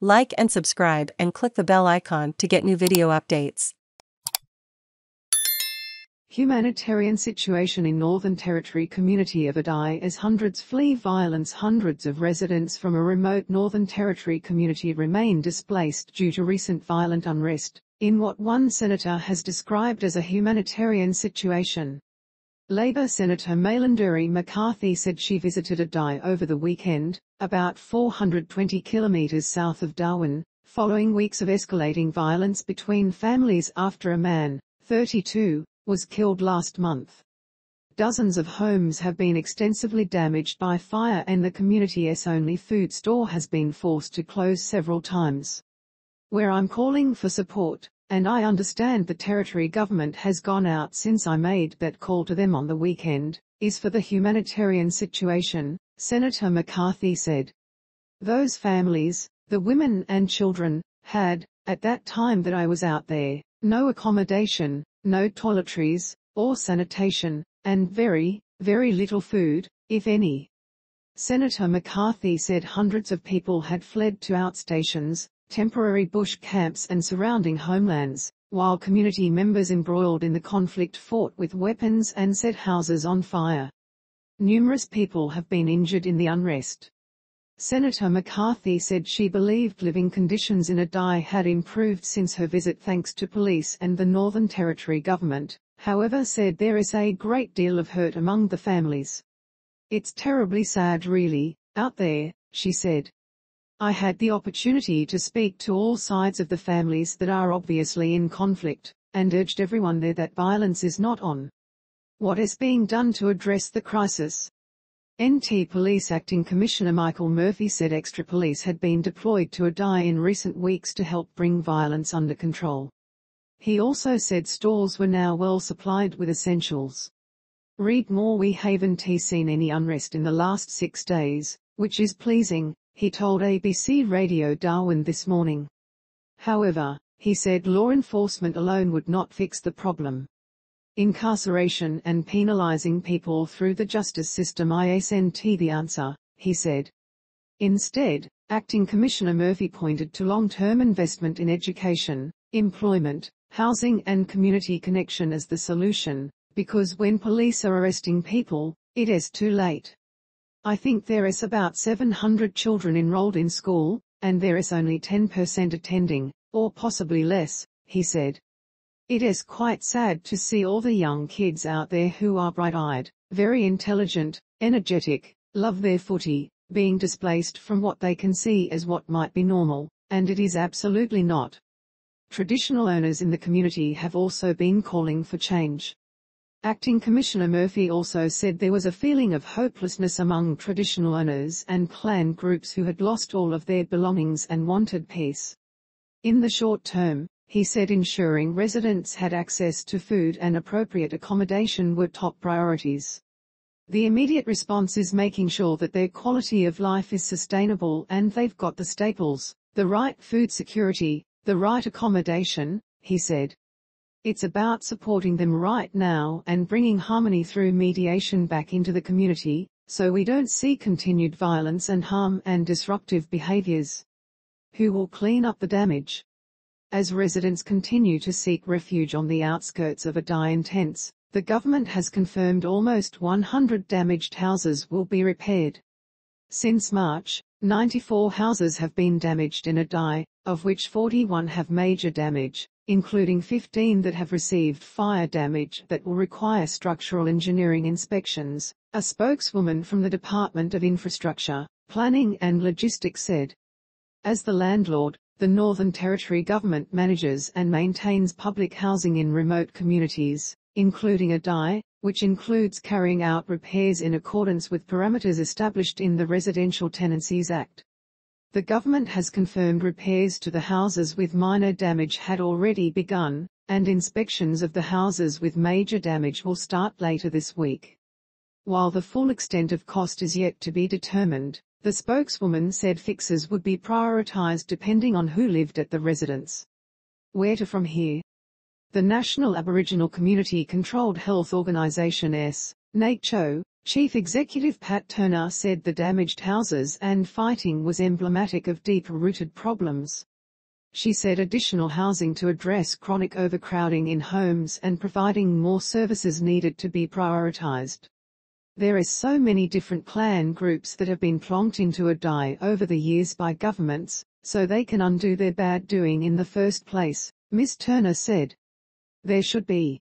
Like and subscribe and click the bell icon to get new video updates. Humanitarian situation in Northern Territory community of Wadeye as hundreds flee violence. Hundreds of residents from a remote Northern Territory community remain displaced due to recent violent unrest, in what one senator has described as a humanitarian situation. Labor Senator Malarndirri McCarthy said she visited Wadeye over the weekend, about 420 kilometres south of Darwin, following weeks of escalating violence between families after a man, 32, was killed last month. Dozens of homes have been extensively damaged by fire and the community's only food store has been forced to close several times. Where I'm calling for support, and I understand the Territory government has gone out since I made that call to them on the weekend, is for the humanitarian situation, Senator McCarthy said. Those families, the women and children, had, at that time that I was out there, no accommodation, no toiletries, or sanitation, and very, very little food, if any. Senator McCarthy said hundreds of people had fled to outstations, temporary bush camps and surrounding homelands, while community members embroiled in the conflict fought with weapons and set houses on fire. Numerous people have been injured in the unrest. Senator McCarthy said she believed living conditions in Wadeye had improved since her visit thanks to police and the Northern Territory government, however said there is a great deal of hurt among the families. It's terribly sad really, out there, she said. I had the opportunity to speak to all sides of the families that are obviously in conflict, and urged everyone there that violence is not on. What is being done to address the crisis? NT Police Acting Commissioner Michael Murphy said extra police had been deployed to Wadeye in recent weeks to help bring violence under control. He also said stores were now well supplied with essentials. Read more. We haven't seen any unrest in the last 6 days, which is pleasing, he told ABC Radio Darwin this morning. However, he said law enforcement alone would not fix the problem. Incarceration and penalising people through the justice system isn't the answer, he said. Instead, Acting Commissioner Murphy pointed to long-term investment in education, employment, housing and community connection as the solution, because when police are arresting people, it is too late. I think there is about 700 children enrolled in school, and there is only 10% attending, or possibly less, he said. It is quite sad to see all the young kids out there who are bright-eyed, very intelligent, energetic, love their footy, being displaced from what they can see as what might be normal, and it is absolutely not. Traditional owners in the community have also been calling for change. Acting Commissioner Murphy also said there was a feeling of hopelessness among traditional owners and clan groups who had lost all of their belongings and wanted peace. In the short term, he said ensuring residents had access to food and appropriate accommodation were top priorities. The immediate response is making sure that their quality of life is sustainable and they've got the staples, the right food security, the right accommodation, he said. It's about supporting them right now and bringing harmony through mediation back into the community, so we don't see continued violence and harm and disruptive behaviours. Who will clean up the damage? As residents continue to seek refuge on the outskirts of Wadeye in tents, the government has confirmed almost 100 damaged houses will be repaired. Since March, 94 houses have been damaged in Wadeye, of which 41 have major damage, including 15 that have received fire damage that will require structural engineering inspections, a spokeswoman from the Department of Infrastructure, Planning and Logistics said. As the landlord, the Northern Territory government manages and maintains public housing in remote communities, including Wadeye, which includes carrying out repairs in accordance with parameters established in the Residential Tenancies Act. The government has confirmed repairs to the houses with minor damage had already begun, and inspections of the houses with major damage will start later this week. While the full extent of cost is yet to be determined, the spokeswoman said fixes would be prioritized depending on who lived at the residence. Where to from here? The National Aboriginal Community Controlled Health Organisation (NACCHO) Chief Executive Pat Turner said the damaged houses and fighting was emblematic of deep-rooted problems. She said additional housing to address chronic overcrowding in homes and providing more services needed to be prioritized. There are so many different clan groups that have been plonked into Wadeye over the years by governments, so they can undo their bad doing in the first place, Ms. Turner said. There should be